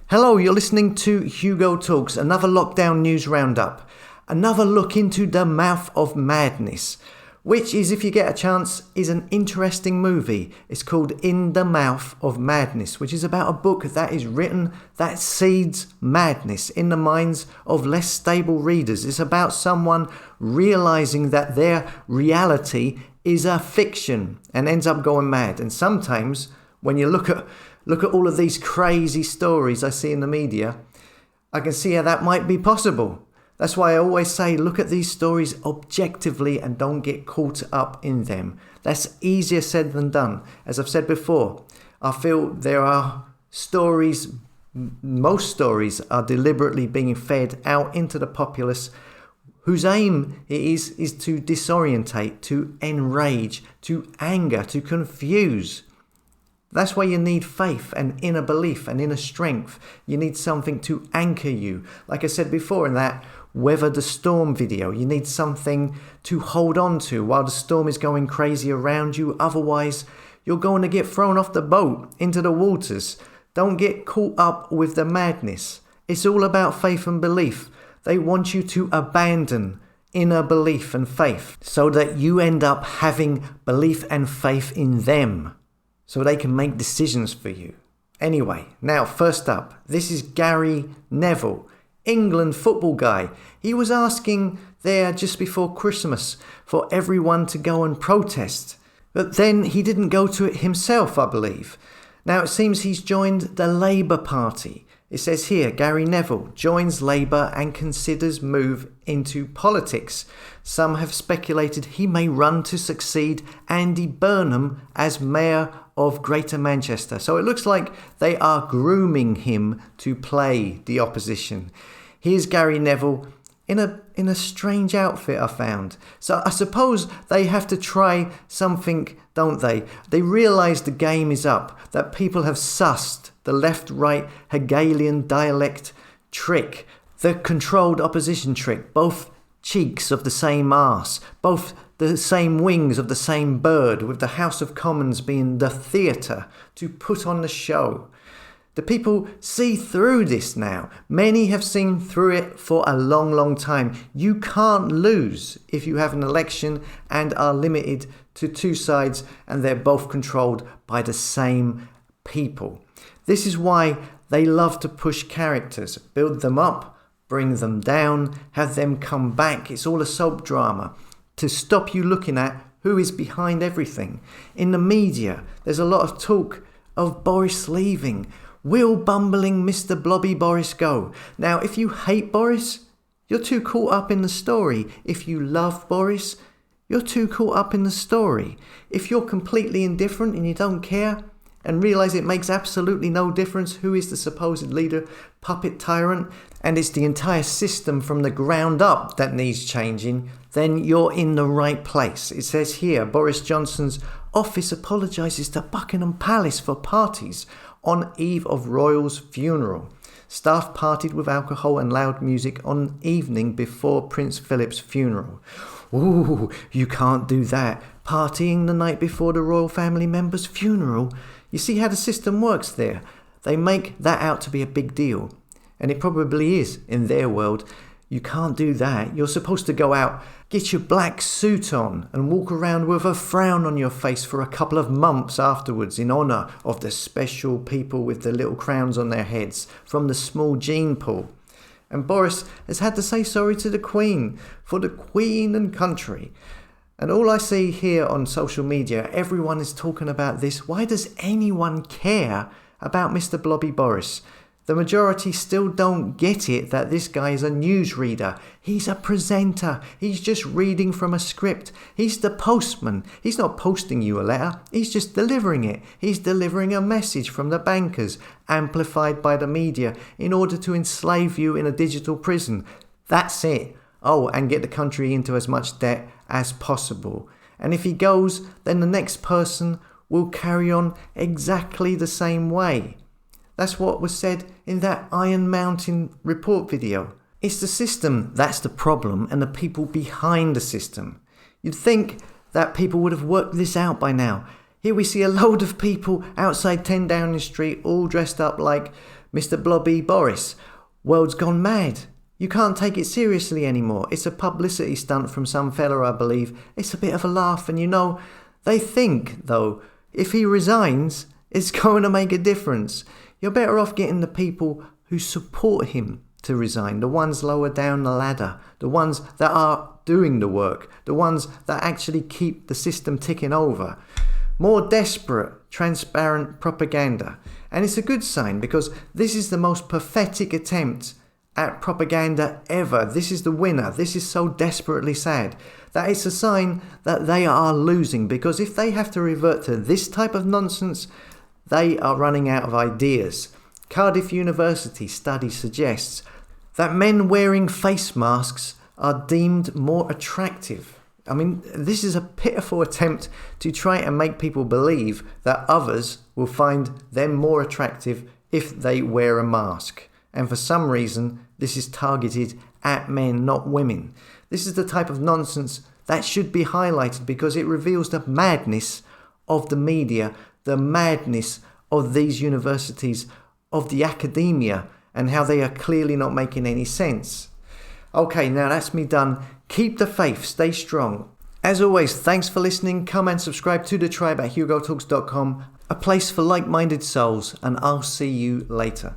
Hello, you're listening to Hugo Talks, another lockdown news roundup. Another look into the mouth of madness, which is, if you get a chance, is an interesting movie. It's called In the Mouth of Madness, which is about a book that is written that seeds madness in the minds of less stable readers. It's about someone realizing that their reality is a fiction and ends up going mad. And sometimes when you look at all of these crazy stories I see in the media, I can see how that might be possible. That's why I always say look at these stories objectively and don't get caught up in them. That's easier said than done. As I've said before, I feel there are stories, most stories are deliberately being fed out into the populace whose aim is to disorientate, to enrage, to anger, to confuse. That's why you need faith and inner belief and inner strength. You need something to anchor you. Like I said before in that Weather the Storm video, you need something to hold on to while the storm is going crazy around you. Otherwise, you're going to get thrown off the boat into the waters. Don't get caught up with the madness. It's all about faith and belief. They want you to abandon inner belief and faith so that you end up having belief and faith in them, so they can make decisions for you. Anyway, now first up, this is Gary Neville, England football guy. He was asking there just before Christmas for everyone to go and protest. But then he didn't go to it himself, I believe. Now it seems he's joined the Labour Party. It says here, Gary Neville joins Labour and considers move into politics. Some have speculated he may run to succeed Andy Burnham as Mayor of Greater Manchester. So it looks like they are grooming him to play the opposition. Here's Gary Neville in a strange outfit, I found. So I suppose they have to try something, don't they? They realise the game is up, that people have sussed the left-right Hegelian dialect trick, the controlled opposition trick, both cheeks of the same arse, both the same wings of the same bird, with the House of Commons being the theatre to put on the show. The people see through this now. Many have seen through it for a long, long time. You can't lose if you have an election and are limited to two sides and they're both controlled by the same people. This is why they love to push characters, build them up, bring them down, have them come back. It's all a soap drama to stop you looking at who is behind everything. In the media, there's a lot of talk of Boris leaving. Will bumbling Mr. Blobby Boris go? Now, if you hate Boris, you're too caught up in the story. If you love Boris, you're too caught up in the story. If you're completely indifferent and you don't care and realise it makes absolutely no difference who is the supposed leader, puppet tyrant, and it's the entire system from the ground up that needs changing, then you're in the right place. It says here, Boris Johnson's office apologises to Buckingham Palace for parties on eve of royal's funeral. Staff partied with alcohol and loud music on evening before Prince Philip's funeral. Ooh, you can't do that. Partying the night before the royal family member's funeral. You see how the system works there? They make that out to be a big deal. And it probably is in their world. You can't do that. You're supposed to go out, get your black suit on and walk around with a frown on your face for a couple of months afterwards in honour of the special people with the little crowns on their heads from the small gene pool. And Boris has had to say sorry to the Queen for the Queen and country. And all I see here on social media, everyone is talking about this. Why does anyone care about Mr. Blobby Boris? The majority still don't get it that this guy is a newsreader. He's a presenter. He's just reading from a script. He's the postman. He's not posting you a letter. He's just delivering it. He's delivering a message from the bankers, amplified by the media, in order to enslave you in a digital prison. That's it. Oh, and get the country into as much debt as possible. And if he goes, then the next person will carry on exactly the same way. That's what was said in that Iron Mountain report video. It's the system that's the problem and the people behind the system. You'd think that people would have worked this out by now. Here we see a load of people outside 10 Downing Street all dressed up like Mr. Blobby Boris, world's gone mad. You can't take it seriously anymore. It's a publicity stunt from some fella, I believe. It's a bit of a laugh, and they think, though, if he resigns, it's going to make a difference. You're better off getting the people who support him to resign, the ones lower down the ladder, the ones that are doing the work, the ones that actually keep the system ticking over. More desperate, transparent propaganda. And it's a good sign, because this is the most pathetic attempt at propaganda ever. This is the winner. This is so desperately sad that it's a sign that they are losing, because if they have to revert to this type of nonsense, they are running out of ideas. Cardiff University study suggests that men wearing face masks are deemed more attractive. I mean, this is a pitiful attempt to try and make people believe that others will find them more attractive if they wear a mask. And for some reason, this is targeted at men, not women. This is the type of nonsense that should be highlighted, because it reveals the madness of the media, the madness of these universities, of the academia, and how they are clearly not making any sense. Okay, now that's me done. Keep the faith, stay strong. As always, thanks for listening. Come and subscribe to the tribe at hugotalks.com, a place for like-minded souls, and I'll see you later.